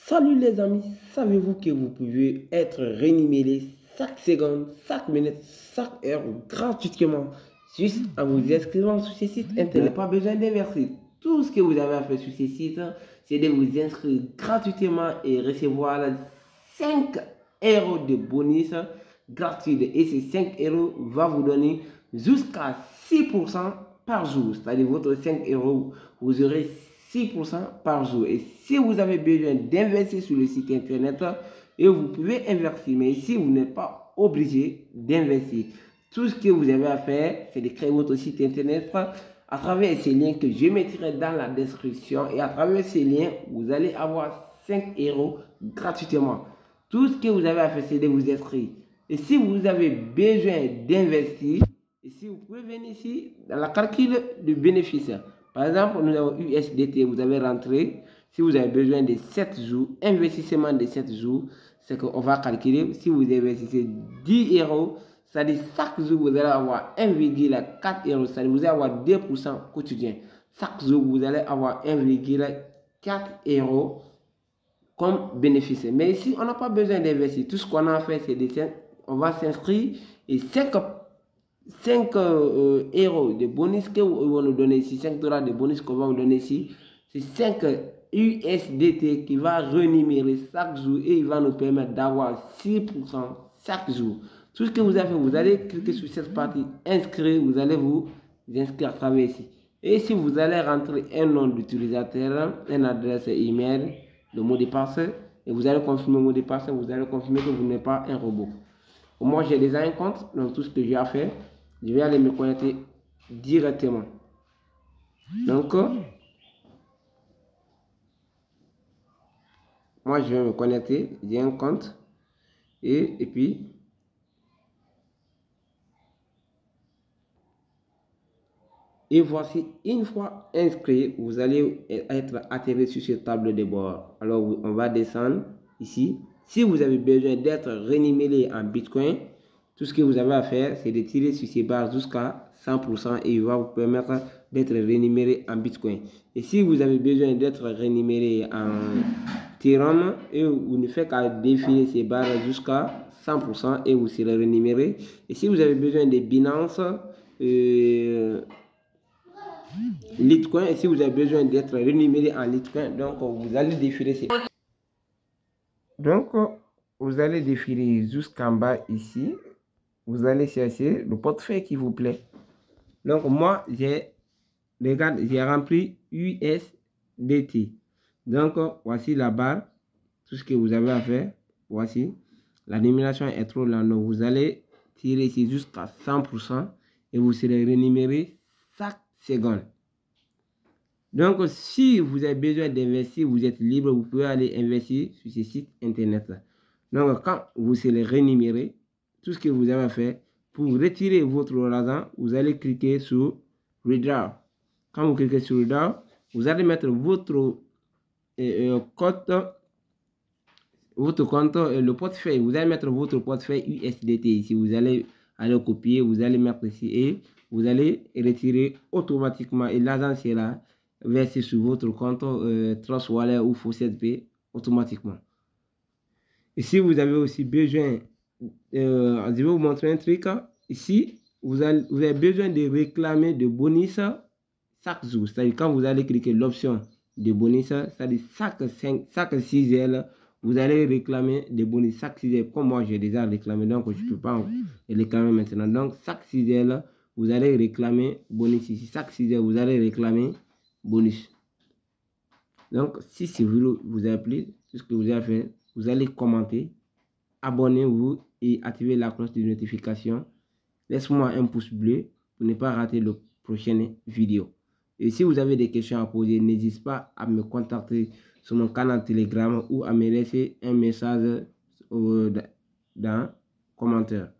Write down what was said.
Salut les amis, savez-vous que vous pouvez être rémunéré chaque seconde, chaque minute, chaque heure gratuitement juste en vous inscrivant sur ce site internet. Pas besoin d'investir. Tout ce que vous avez à faire sur ce site, c'est de vous inscrire gratuitement et recevoir 5 euros de bonus gratuit. Et ces 5 euros va vous donner jusqu'à 6% par jour. C'est-à-dire votre 5 euros, vous aurez 6% par jour. Et si vous avez besoin d'investir sur le site internet, et vous pouvez investir, mais ici vous n'êtes pas obligé d'investir. Tout ce que vous avez à faire, c'est de créer votre site internet à travers ces liens que je mettrai dans la description. Et à travers ces liens, vous allez avoir 5 euros gratuitement. Tout ce que vous avez à faire, c'est de vous inscrire. Et si vous avez besoin d'investir, ici vous pouvez venir ici dans la calcul de bénéfices. Par exemple, nous avons USDT, vous avez rentré. Si vous avez besoin de 7 jours, investissement de 7 jours, c'est qu'on va calculer. Si vous investissez 10 euros, c'est-à-dire chaque jour, vous allez avoir 1,4 euros, c'est-à-dire vous allez avoir 2% quotidien. Chaque jour, vous allez avoir 1,4 euros comme bénéfice. Mais ici, on n'a pas besoin d'investir. Tout ce qu'on a fait, c'est on va s'inscrire et 5 euros de bonus que vont nous donner ici, 5 dollars de bonus qu'on va vous donner ici, c'est 5 USDT qui va rémunérer chaque jour et il va nous permettre d'avoir 6% chaque jour. Tout ce que vous avez fait, vous allez cliquer sur cette partie inscrire, vous allez vous inscrire à travers ici. Et si vous allez rentrer un nom d'utilisateur, une adresse email, le mot de passe, et vous allez confirmer le mot de passe, vous allez confirmer que vous n'êtes pas un robot. Moi, j'ai déjà un compte, donc tout ce que j'ai à faire, je vais aller me connecter directement. Donc, moi, je vais me connecter, j'ai un compte, et puis, et voici, une fois inscrit, vous allez être atterri sur cette table de bord. Alors, on va descendre ici. Si vous avez besoin d'être rémunéré en Bitcoin, tout ce que vous avez à faire, c'est de tirer sur ces barres jusqu'à 100% et il va vous permettre d'être rémunéré en Bitcoin. Et si vous avez besoin d'être rémunéré en Ethereum, et vous ne faites qu'à défiler ces barres jusqu'à 100% et vous serez rémunéré. Et si vous avez besoin de Binance, Litecoin, et si vous avez besoin d'être rémunéré en Litecoin, donc vous allez défiler ces... Donc, vous allez défiler jusqu'en bas ici. Vous allez chercher le portefeuille qui vous plaît. Donc, moi, j'ai rempli USDT. Donc, voici la barre. Tout ce que vous avez à faire. Voici. La nomination est trop lente. Donc, vous allez tirer ici jusqu'à 100% et vous serez rémunéré chaque seconde. Donc, si vous avez besoin d'investir, vous êtes libre, vous pouvez aller investir sur ce site internet. Donc, quand vous serez rémunéré, tout ce que vous avez à faire, pour retirer votre argent, vous allez cliquer sur Withdraw. Quand vous cliquez sur Withdraw, vous allez mettre votre compte, le portefeuille. Vous allez mettre votre portefeuille USDT ici. Vous allez aller copier, vous allez mettre ici et vous allez retirer automatiquement. Et l'argent sera versé sur votre compte Trust Wallet ou Faucet automatiquement. Et si vous avez aussi besoin, je vais vous montrer un truc. Ici, vous avez besoin de réclamer de bonus chaque jour. C'est-à-dire quand vous allez cliquer l'option de bonus, c'est-à-dire chaque 6 heures, vous allez réclamer des bonus chaque 6 heures. Comme moi, j'ai déjà réclamé, donc je ne peux pas réclamer maintenant. Donc, chaque 6 heures, vous allez réclamer bonus ici. Chaque 6 heures, vous allez réclamer bonus. Donc, si c'est vous avez plu, tout ce que vous avez fait, vous allez commenter, abonnez-vous et activez la cloche de notification. Laisse-moi un pouce bleu pour ne pas rater la prochaine vidéo. Et si vous avez des questions à poser, n'hésitez pas à me contacter sur mon canal Telegram ou à me laisser un message dans les commentaires.